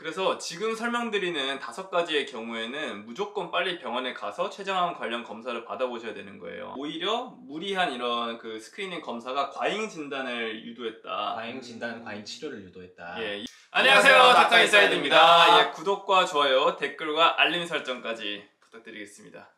그래서 지금 설명드리는 5가지의 경우에는 무조건 빨리 병원에 가서 췌장암 관련 검사를 받아보셔야 되는 거예요. 오히려 무리한 이런 그 스크리닝 검사가 과잉 진단을 유도했다. 과잉 진단, 과잉 치료를 유도했다. 예. 안녕하세요, 닥터인사이드입니다. 예, 구독과 좋아요, 댓글과 알림 설정까지 부탁드리겠습니다.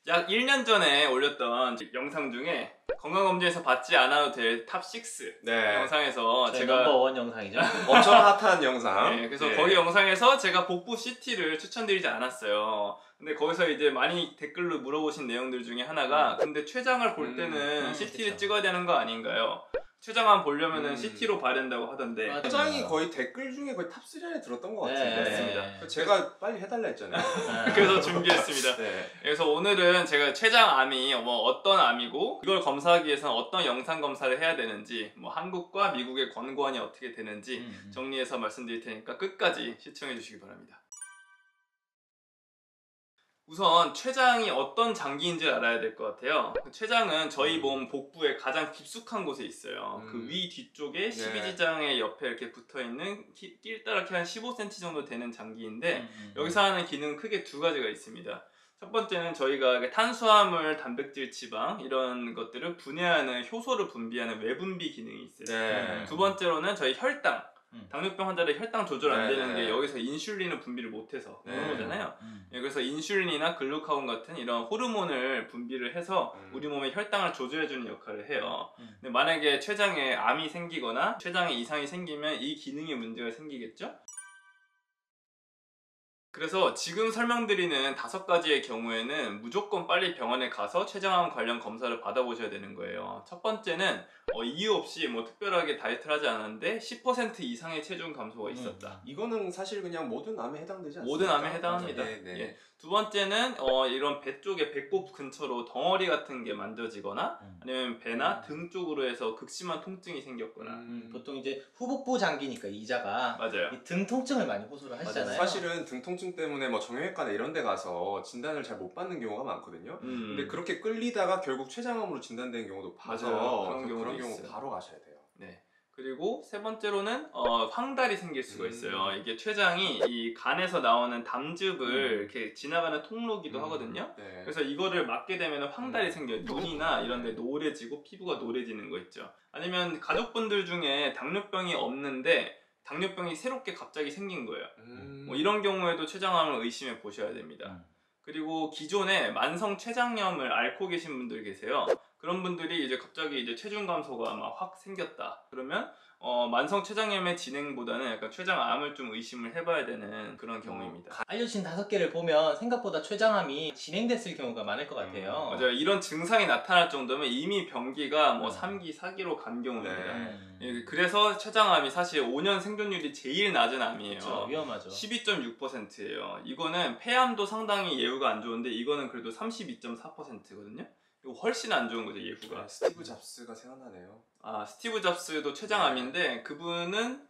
약 1년 전에 올렸던 영상 중에 건강검진에서 받지 않아도 될 탑6 영상에서 제가 넘버원 영상이죠. 엄청 핫한 영상. 네, 그래서 거기 영상에서 제가 복부 CT를 추천드리지 않았어요. 근데 거기서 이제 많이 댓글로 물어보신 내용들 중에 하나가 근데 췌장을 볼 때는 CT를 그쵸. 찍어야 되는 거 아닌가요? 췌장암 보려면은 CT로 봐야 된다고 하던데 췌장이 거의 댓글 중에 거의 탑3 안에 들었던 것 같은데. 맞습니다. 제가 빨리 해달라 했잖아요. 그래서 준비했습니다. 네. 그래서 오늘은 제가 췌장암이 어떤 암이고 이걸 검사하기 위해서는 어떤 영상 검사를 해야 되는지 한국과 미국의 권고안이 어떻게 되는지 정리해서 말씀드릴 테니까 끝까지 시청해 주시기 바랍니다. 우선 췌장이 어떤 장기인지 알아야 될 것 같아요. 췌장은 저희 몸 복부의 가장 깊숙한 곳에 있어요. 그 위 뒤쪽에 12지장의 옆에 이렇게 붙어있는 낄다랗게 한 15cm 정도 되는 장기인데 여기서 하는 기능은 크게 2가지가 있습니다. 첫 번째는 저희가 탄수화물, 단백질, 지방 이런 것들을 분해하는 효소를 분비하는 외분비 기능이 있어요. 두 번째로는 저희 혈당, 당뇨병 환자들 혈당 조절 안 되는 게 여기서 인슐린을 분비를 못해서 그런 거잖아요. 그래서 인슐린이나 글루카곤 같은 이런 호르몬을 분비를 해서 우리 몸의 혈당을 조절해주는 역할을 해요. 근데 만약에 췌장에 암이 생기거나 췌장에 이상이 생기면 이 기능에 문제가 생기겠죠? 그래서 지금 설명드리는 5가지의 경우에는 무조건 빨리 병원에 가서 췌장암 관련 검사를 받아보셔야 되는 거예요. 첫 번째는 이유 없이 특별하게 다이어트를 하지 않았는데 10% 이상의 체중 감소가 있었다. 이거는 사실 그냥 모든 암에 해당되지 않습니까? 모든 암에 해당합니다. 예. 두 번째는 이런 배 쪽에 배꼽 근처로 덩어리 같은 게 만져지거나 아니면 배나 등 쪽으로 해서 극심한 통증이 생겼거나 보통 이제 후복부 장기니까 이자가 맞아요. 이 등 통증을 많이 호소를 하시잖아요. 사실은 등 통증 때문에 정형외과나 이런 데 가서 진단을 잘 못 받는 경우가 많거든요. 근데 그렇게 끌리다가 결국 췌장암으로 진단되는 경우도 봐서 그런 경우 바로 가셔야 돼요. 네. 그리고 세 번째로는 황달이 생길 수가 있어요. 이게 췌장이 이 간에서 나오는 담즙을 이렇게 지나가는 통로기도 하거든요. 그래서 이거를 맞게 되면 황달이 생겨요. 눈이나 이런 데 노래지고 피부가 노래지는 거 있죠. 아니면 가족분들 중에 당뇨병이 없는데 당뇨병이 새롭게 갑자기 생긴 거예요. 이런 경우에도 췌장암을 의심해 보셔야 됩니다. 그리고 기존에 만성 췌장염을 앓고 계신 분들 계세요. 그런 분들이 이제 갑자기 이제 체중 감소가 막 확 생겼다. 그러면 만성 췌장염의 진행보다는 약간 췌장암을 좀 의심을 해봐야 되는 그런 경우입니다. 알려진 5개를 보면 생각보다 췌장암이 진행됐을 경우가 많을 것 같아요. 맞아요. 이런 증상이 나타날 정도면 이미 병기가 3기, 4기로 간 경우입니다. 그래서 췌장암이 사실 5년 생존율이 제일 낮은 암이에요. 그쵸, 위험하죠. 12.6%예요. 이거는 폐암도 상당히 예후가 안 좋은데 이거는 그래도 32.4%거든요. 이거 훨씬 안 좋은 거죠, 예후가. 스티브 잡스가 생각나네요. 스티브 잡스도 췌장암인데 그분은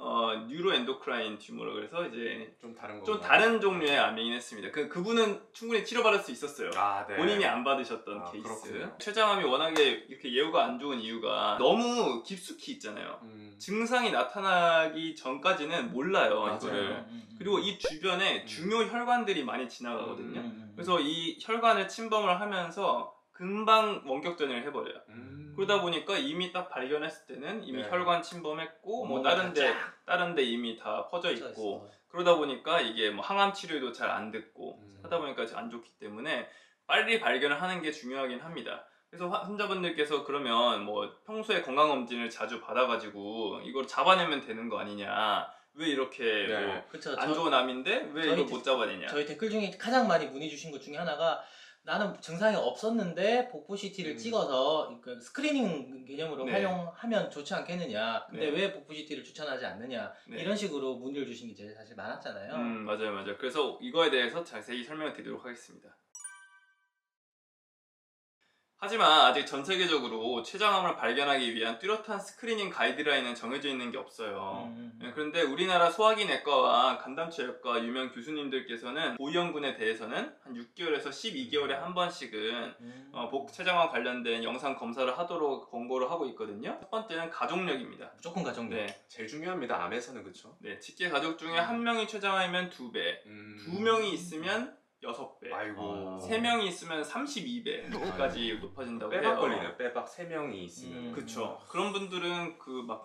뉴로엔도크라인 튜머라 그래서 이제 좀 다른 종류의 암이긴 했습니다. 그분은 충분히 치료받을 수 있었어요. 본인이 안 받으셨던 케이스. 그렇군요. 췌장암이 워낙에 이렇게 예후가 안 좋은 이유가 너무 깊숙이 있잖아요. 증상이 나타나기 전까지는 몰라요, 이거를. 그리고 이 주변에 중요 혈관들이 많이 지나가거든요. 그래서 이 혈관을 침범을 하면서 금방 원격전이를 해버려요. 그러다 보니까 이미 딱 발견했을 때는 이미 혈관 침범했고 다른 데 이미 다 퍼져 있고 그러다 보니까 이게 항암 치료도 잘 안 듣고 하다 보니까 안 좋기 때문에 빨리 발견을 하는 게 중요하긴 합니다. 그래서 환자분들께서 그러면 평소에 건강검진을 자주 받아가지고 이걸 잡아내면 되는 거 아니냐, 왜 이렇게 안 좋은 암인데 왜 이걸 못 잡아내냐. 저희 댓글 중에 가장 많이 문의 주신 것 중에 하나가 나는 증상이 없었는데 복부 CT를 찍어서 스크리닝 개념으로 활용하면 좋지 않겠느냐, 근데 왜 복부 CT를 추천하지 않느냐, 이런 식으로 문의를 주신 게 제일 사실 많았잖아요. 맞아요. 그래서 이거에 대해서 자세히 설명을 드리도록 하겠습니다. 하지만 아직 전 세계적으로 췌장암을 발견하기 위한 뚜렷한 스크리닝 가이드라인은 정해져 있는 게 없어요. 그런데 우리나라 소화기 내과와 간담체외과 유명 교수님들께서는 고위험군에 대해서는 한 6개월에서 12개월에 한 번씩은 췌장암 관련된 영상 검사를 하도록 권고를 하고 있거든요. 첫 번째는 가족력입니다. 무조건 가족력. 네, 제일 중요합니다. 암에서는. 그렇죠? 네, 직계 가족 중에 한 명이 췌장암이면 2배, 2명이 있으면 6배, 아이고. 3명이 있으면 32배까지 높아진다고 해요. 빼박 걸리네요. 빼박 3명이 있으면. 그렇죠. 그런 분들은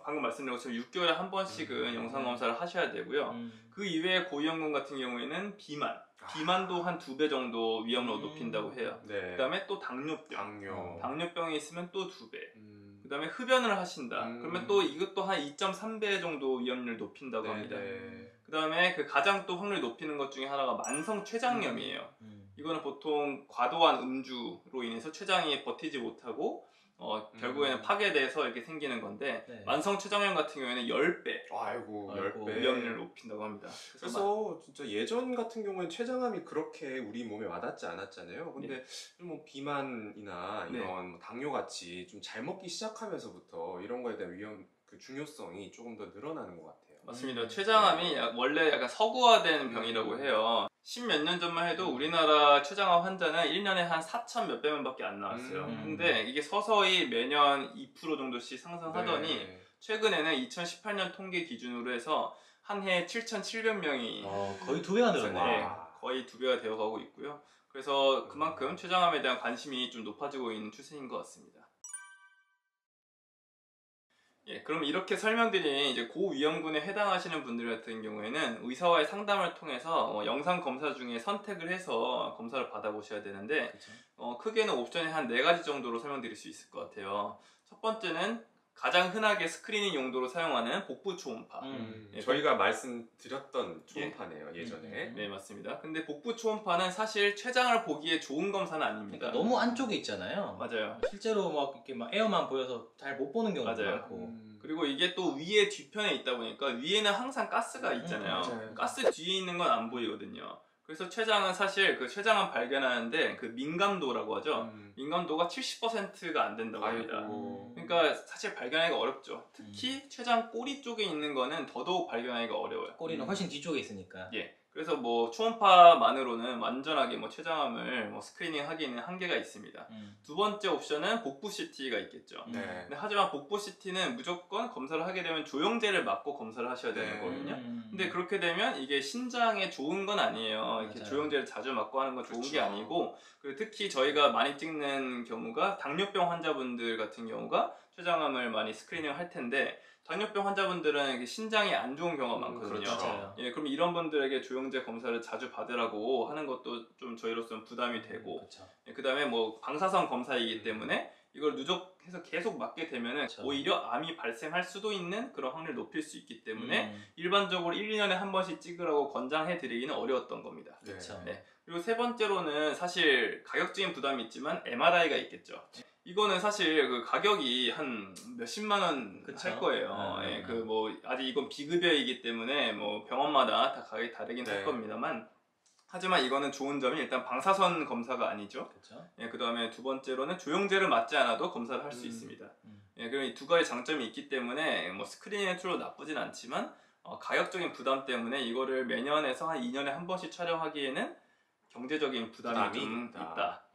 방금 말씀드린 것처럼 6개월에 한 번씩은 영상 검사를 하셔야 되고요. 그 이외에 고위험군 같은 경우에는 비만도 한 2배 정도 위험을 높인다고 해요. 네. 그다음에 또 당뇨병이 있으면 또 2배. 그다음에 흡연을 하신다. 그러면 또 이것도 한 2.3배 정도 위험률을 높인다고 합니다. 그다음에 그 가장 또 확률 높이는 것 중에 하나가 만성 췌장염이에요. 이거는 보통 과도한 음주로 인해서 췌장이 버티지 못하고 결국에는 파괴돼서 이렇게 생기는 건데 만성 췌장염 같은 경우에는 10배 아이고 10배 위험률을 높인다고 합니다. 그래서 진짜 예전 같은 경우에는 췌장암이 그렇게 우리 몸에 와닿지 않았잖아요. 근데 뭐 비만이나 이런 당뇨같이 좀 잘 먹기 시작하면서부터 이런 거에 대한 그 중요성이 조금 더 늘어나는 것 같아요. 맞습니다. 췌장암이 원래 약간 서구화된 병이라고 해요. 10몇 년 전만 해도 우리나라 췌장암 환자는 1년에 한 4천 몇 배만 밖에 안 나왔어요. 근데 이게 서서히 매년 2% 정도씩 상승하더니 최근에는 2018년 통계 기준으로 해서 한 해에 7,700명이 거의 2배가 늘었네요. 거의 2배가 되어가고 있고요. 그래서 그만큼 췌장암에 대한 관심이 좀 높아지고 있는 추세인 것 같습니다. 그럼 이렇게 설명드린 이제 고위험군에 해당하시는 분들 같은 경우에는 의사와의 상담을 통해서 영상 검사 중에 선택을 해서 검사를 받아보셔야 되는데 크게는 옵션이 한 4가지 정도로 설명드릴 수 있을 것 같아요. 첫 번째는 가장 흔하게 스크리닝 용도로 사용하는 복부 초음파. 저희가 말씀드렸던 초음파네요, 예전에. 네, 맞습니다. 근데 복부 초음파는 사실 췌장을 보기에 좋은 검사는 아닙니다. 그러니까 너무 안쪽에 있잖아요. 맞아요. 실제로 막 이렇게 막 에어만 보여서 잘 못 보는 경우도 맞아요. 많고. 그리고 이게 또 위에 뒤편에 있다 보니까 위에는 항상 가스가 있잖아요. 가스 뒤에 있는 건 안 보이거든요. 그래서 췌장은 사실 그 췌장암 발견하는데 그 민감도라고 하죠. 민감도가 70%가 안 된다고 합니다. 그러니까 사실 발견하기가 어렵죠. 특히 췌장 꼬리 쪽에 있는 거는 더더욱 발견하기가 어려워요. 꼬리는 훨씬 뒤쪽에 있으니까. 그래서 뭐 초음파만으로는 완전하게 뭐 췌장암을 뭐 스크리닝하기에는 한계가 있습니다. 두 번째 옵션은 복부 CT가 있겠죠. 근데 하지만 복부 CT는 무조건 검사를 하게 되면 조영제를 맞고 검사를 하셔야 되는 거거든요. 근데 그렇게 되면 이게 신장에 좋은 건 아니에요. 이렇게 조영제를 자주 맞고 하는 건 좋은 게 아니고, 그리고 특히 저희가 많이 찍는 경우가 당뇨병 환자분들 같은 경우가 췌장암을 많이 스크리닝을 할 텐데, 당뇨병 환자분들은 신장이 안 좋은 경우가 많거든요. 그렇죠. 그럼 이런 분들에게 조영제 검사를 자주 받으라고 하는 것도 좀 저희로서는 부담이 되고, 그 다음에 뭐 방사선 검사이기 때문에 이걸 누적해서 계속 맞게 되면은 오히려 암이 발생할 수도 있는 그런 확률을 높일 수 있기 때문에 일반적으로 1, 2년에 한 번씩 찍으라고 권장해 드리기는 어려웠던 겁니다. 그리고 세 번째로는 사실 가격적인 부담이 있지만 MRI가 있겠죠. 이거는 사실 그 가격이 한 몇십만 원 할 거예요. 그 뭐 아직 이건 비급여이기 때문에 뭐 병원마다 다 가격이 다르긴 할 겁니다만, 하지만 이거는 좋은 점이 일단 방사선 검사가 아니죠. 그 다음에 두 번째로는 조영제를 맞지 않아도 검사를 할 수 있습니다. 그럼 이 두 가지 장점이 있기 때문에 뭐 스크리닝 툴로 나쁘진 않지만 가격적인 부담 때문에 이거를 매년에서 한 2년에 한 번씩 촬영하기에는 경제적인 부담이 좀 있다.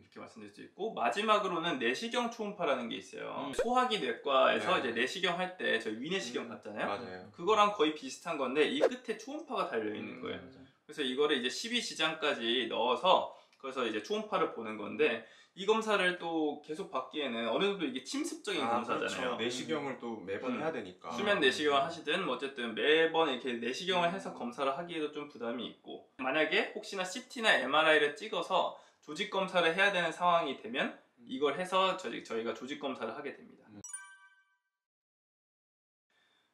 이렇게 말씀드릴 수 있고, 마지막으로는 내시경 초음파라는 게 있어요. 소화기 내과에서 이제 내시경 할 때 저희 위내시경 봤잖아요. 그거랑 거의 비슷한 건데 이 끝에 초음파가 달려 있는 거예요. 그래서 이거를 이제 12지장까지 넣어서 그래서 이제 초음파를 보는 건데, 이 검사를 또 계속 받기에는 어느 정도 이게 침습적인 검사잖아요. 그렇죠. 내시경을 또 매번 해야 되니까. 수면 내시경을 하시든 뭐 어쨌든 매번 이렇게 내시경을 해서 검사를 하기에도 좀 부담이 있고, 만약에 혹시나 CT나 MRI를 찍어서 조직 검사를 해야 되는 상황이 되면 이걸 해서 저희가 조직 검사를 하게 됩니다.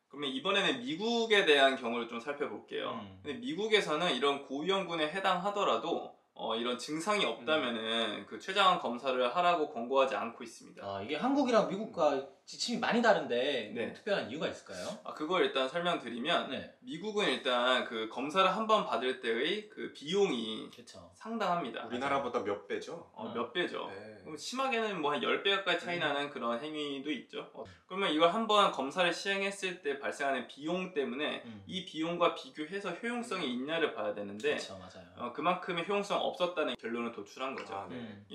그러면 이번에는 미국에 대한 경우를 좀 살펴볼게요. 근데 미국에서는 이런 고위험군에 해당하더라도 이런 증상이 없다면은 그 췌장암 검사를 하라고 권고하지 않고 있습니다. 이게 한국이랑 미국과 지침이 많이 다른데 뭐 특별한 이유가 있을까요? 그걸 일단 설명드리면 미국은 일단 그 검사를 한 번 받을 때의 그 비용이 상당합니다. 우리나라보다 몇 배죠? 몇 배죠. 심하게는 뭐 한 10배 가까이 차이 나는 그런 행위도 있죠. 그러면 이걸 한 번 검사를 시행했을 때 발생하는 비용 때문에 이 비용과 비교해서 효용성이 있냐를 봐야 되는데 그만큼의 효용성 없었다는 결론을 도출한 거죠.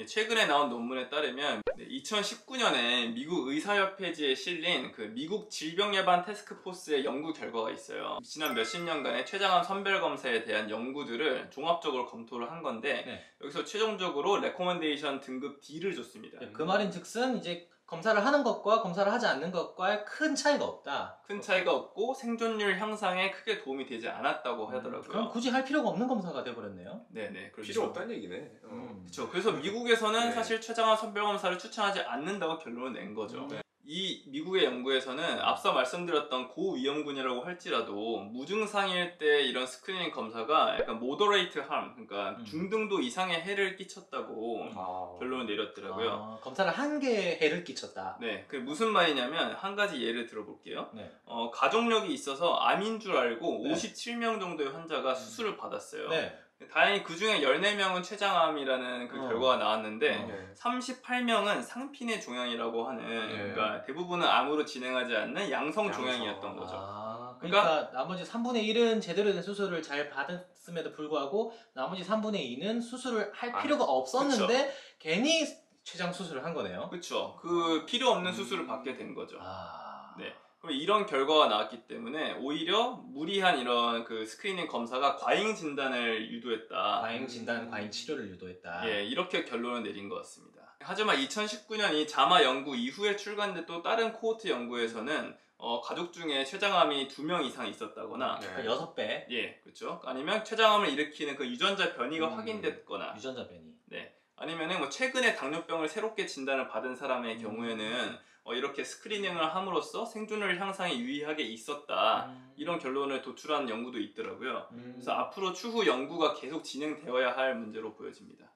최근에 나온 논문에 따르면 2019년에 미국 의사협회지에 실린 그 미국 질병예방 태스크포스의 연구 결과가 있어요. 지난 몇십 년간의 췌장암 선별검사에 대한 연구들을 종합적으로 검토를 한 건데 여기서 최종적으로 레코멘데이션 등급 D를 줬습니다. 그 말인즉슨 이제 검사를 하는 것과 검사를 하지 않는 것과 큰 차이가 없다. 큰 차이가 없고 생존율 향상에 크게 도움이 되지 않았다고 하더라고요. 그럼 굳이 할 필요가 없는 검사가 돼버렸네요. 네네. 그렇죠. 필요 없다는 얘기네. 그렇죠. 그래서 미국에서는 사실 췌장암 선별검사를 추천하지 않는다고 결론을 낸 거죠. 이 미국의 연구에서는 앞서 말씀드렸던 고위험군이라고 할지라도 무증상일 때 이런 스크리닝 검사가 약간 moderate harm, 그러니까 중등도 이상의 해를 끼쳤다고 결론을 내렸더라고요. 검사를 한 개의 해를 끼쳤다. 네, 그게 무슨 말이냐면 한 가지 예를 들어볼게요. 가족력이 있어서 암인 줄 알고 57명 정도의 환자가 수술을 받았어요. 다행히 그 중에 14명은 췌장암이라는 그 결과가 나왔는데 38명은 상핀의 종양이라고 하는 그러니까 대부분은 암으로 진행하지 않는 양성 종양이었던 거죠. 그러니까 나머지 3분의 1은 제대로 된 수술을 잘 받았음에도 불구하고 나머지 3분의 2는 수술을 할 필요가 없었는데 괜히 췌장 수술을 한 거네요. 그렇죠. 그 필요 없는 수술을 받게 된 거죠. 네. 그럼 이런 결과가 나왔기 때문에 오히려 무리한 이런 그 스크리닝 검사가 과잉 진단을 유도했다. 과잉 진단, 과잉 치료를 유도했다. 예, 이렇게 결론을 내린 것 같습니다. 하지만 2019년 이 자마 연구 이후에 출간된 또 다른 코호트 연구에서는 가족 중에 췌장암이 2명 이상 있었다거나 그러니까 6배. 예, 그렇죠. 아니면 췌장암을 일으키는 그 유전자 변이가 확인됐거나 유전자 변이. 네. 아니면은 뭐 최근에 당뇨병을 새롭게 진단을 받은 사람의 경우에는 이렇게 스크리닝을 함으로써 생존율 향상에 유의하게 있었다. 이런 결론을 도출한 연구도 있더라고요. 그래서 앞으로 추후 연구가 계속 진행되어야 할 문제로 보여집니다.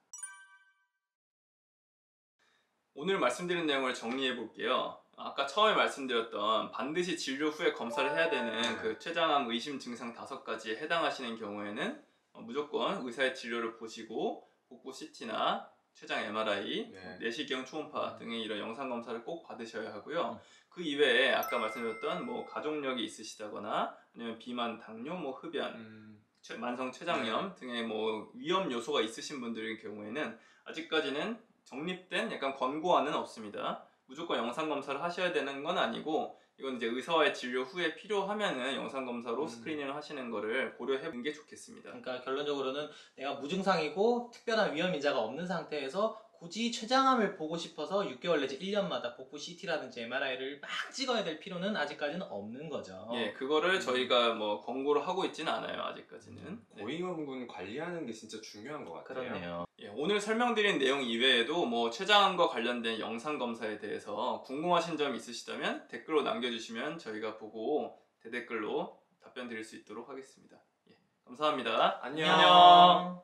오늘 말씀드린 내용을 정리해 볼게요. 아까 처음에 말씀드렸던 반드시 진료 후에 검사를 해야 되는 그 췌장암 의심 증상 5가지에 해당하시는 경우에는 무조건 의사의 진료를 보시고 복부 CT나 췌장 MRI, 내시경 초음파 등의 이런 영상 검사를 꼭 받으셔야 하고요. 그 이외에 아까 말씀드렸던 뭐 가족력이 있으시다거나 아니면 비만, 당뇨, 뭐 흡연, 만성 췌장염 등의 뭐 위험 요소가 있으신 분들의 경우에는 아직까지는 정립된 약간 권고안은 없습니다. 무조건 영상 검사를 하셔야 되는 건 아니고 이건 이제 의사와의 진료 후에 필요하면은 영상 검사로 스크리닝을 하시는 거를 고려해 보는 게 좋겠습니다. 그러니까 결론적으로는 내가 무증상이고 특별한 위험 인자가 없는 상태에서 굳이 췌장암을 보고 싶어서 6개월 내지 1년마다 복부 CT라든지 MRI를 막 찍어야 될 필요는 아직까지는 없는 거죠. 예, 그거를 저희가 뭐 권고를 하고 있지는 않아요, 아직까지는. 고위험군 관리하는 게 진짜 중요한 것 같아요. 그렇네요. 예, 오늘 설명드린 내용 이외에도 뭐 췌장암과 관련된 영상 검사에 대해서 궁금하신 점 있으시다면 댓글로 남겨주시면 저희가 보고 대댓글로 답변 드릴 수 있도록 하겠습니다. 예, 감사합니다. 안녕.